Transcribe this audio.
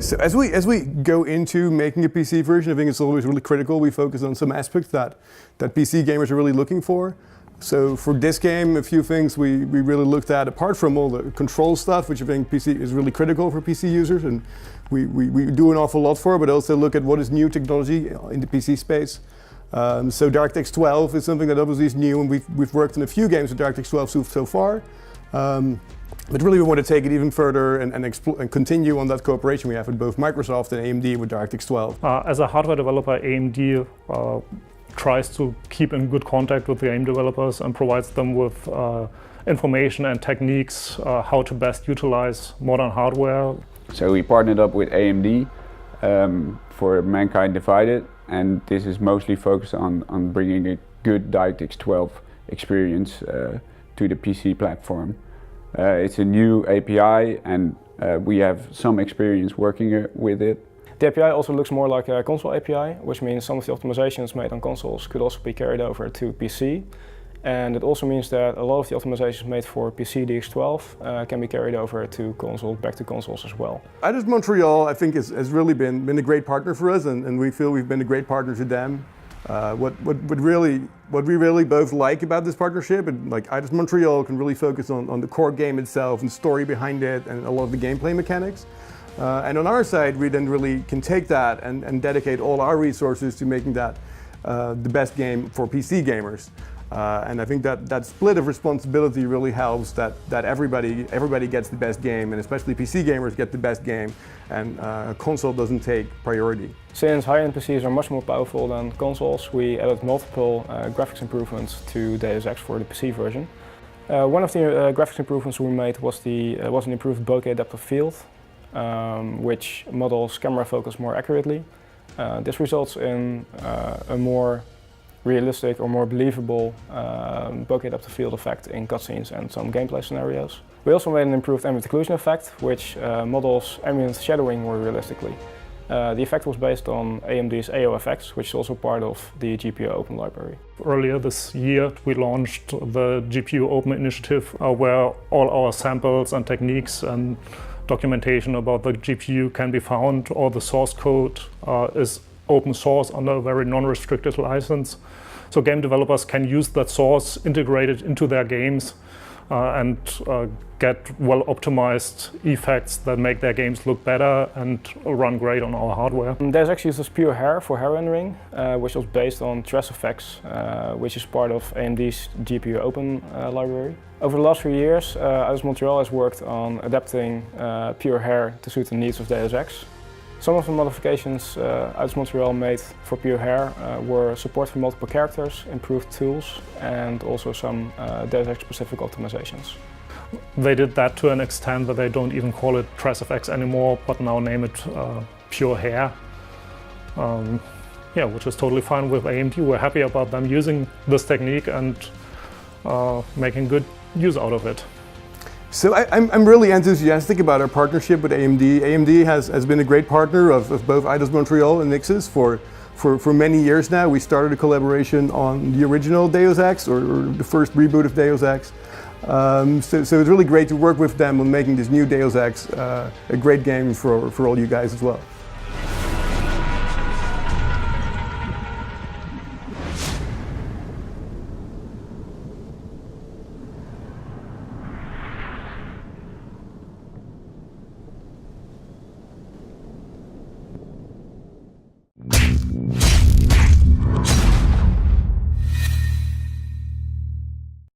So as we go into making a PC version, I think it's always really critical we focus on some aspects that PC gamers are really looking for. So for this game, a few things we really looked at, apart from all the control stuff, which I think PC is really critical for PC users, and we do an awful lot for, but also look at what is new technology in the PC space. So DirectX 12 is something that obviously is new, and we've worked on a few games with DirectX 12 so far. But really we want to take it even further and continue on that cooperation we have with both Microsoft and AMD with DirectX 12. As a hardware developer, AMD tries to keep in good contact with the game developers and provides them with information and techniques how to best utilize modern hardware. So we partnered up with AMD for Mankind Divided, and this is mostly focused on bringing a good DirectX 12 experience to the PC platform. It's a new API, and we have some experience working with it. The API also looks more like a console API, which means some of the optimizations made on consoles could also be carried over to PC. And it also means that a lot of the optimizations made for PC DX12 can be carried over to console, back to consoles as well. Eidos Montreal, I think, has really been a great partner for us, and we feel we've been a great partner to them. What we really both like about this partnership, and like Eidos Montreal can really focus on the core game itself and the story behind it and a lot of the gameplay mechanics. And on our side, we then really can take that and dedicate all our resources to making that the best game for PC gamers. And I think that split of responsibility really helps that everybody gets the best game, and especially PC gamers get the best game, and console doesn't take priority. Since high-end PCs are much more powerful than consoles, we added multiple graphics improvements to Deus Ex for the PC version. One of the graphics improvements we made was an improved bokeh depth of field, which models camera focus more accurately. This results in a more realistic or more believable bokeh depth of field effect in cutscenes and some gameplay scenarios. We also made an improved ambient occlusion effect, which models ambient shadowing more realistically. The effect was based on AMD's AOFX, which is also part of the GPU Open library. Earlier this year, we launched the GPU Open initiative, where all our samples and techniques and documentation about the GPU can be found. All the source code is open source under a very non-restricted license. So game developers can use that source integrated into their games and get well-optimized effects that make their games look better and run great on our hardware. Deus Ex uses pure hair for hair rendering, which was based on TraceFX, which is part of AMD's GPU Open library. Over the last few years, Eidos Montreal has worked on adapting pure hair to suit the needs of Deus Ex. Some of the modifications Eidos Montreal made for pure hair were support for multiple characters, improved tools, and also some Deus Ex specific optimizations. They did that to an extent that they don't even call it TraceFX anymore, but now name it pure hair. Yeah, which is totally fine with AMD. We're happy about them using this technique and making good use out of it. So I'm really enthusiastic about our partnership with AMD. AMD has been a great partner of both Eidos Montreal and Nixxes for many years now. We started a collaboration on the original Deus Ex, or the first reboot of Deus Ex. So it's really great to work with them on making this new Deus Ex a great game for all you guys as well.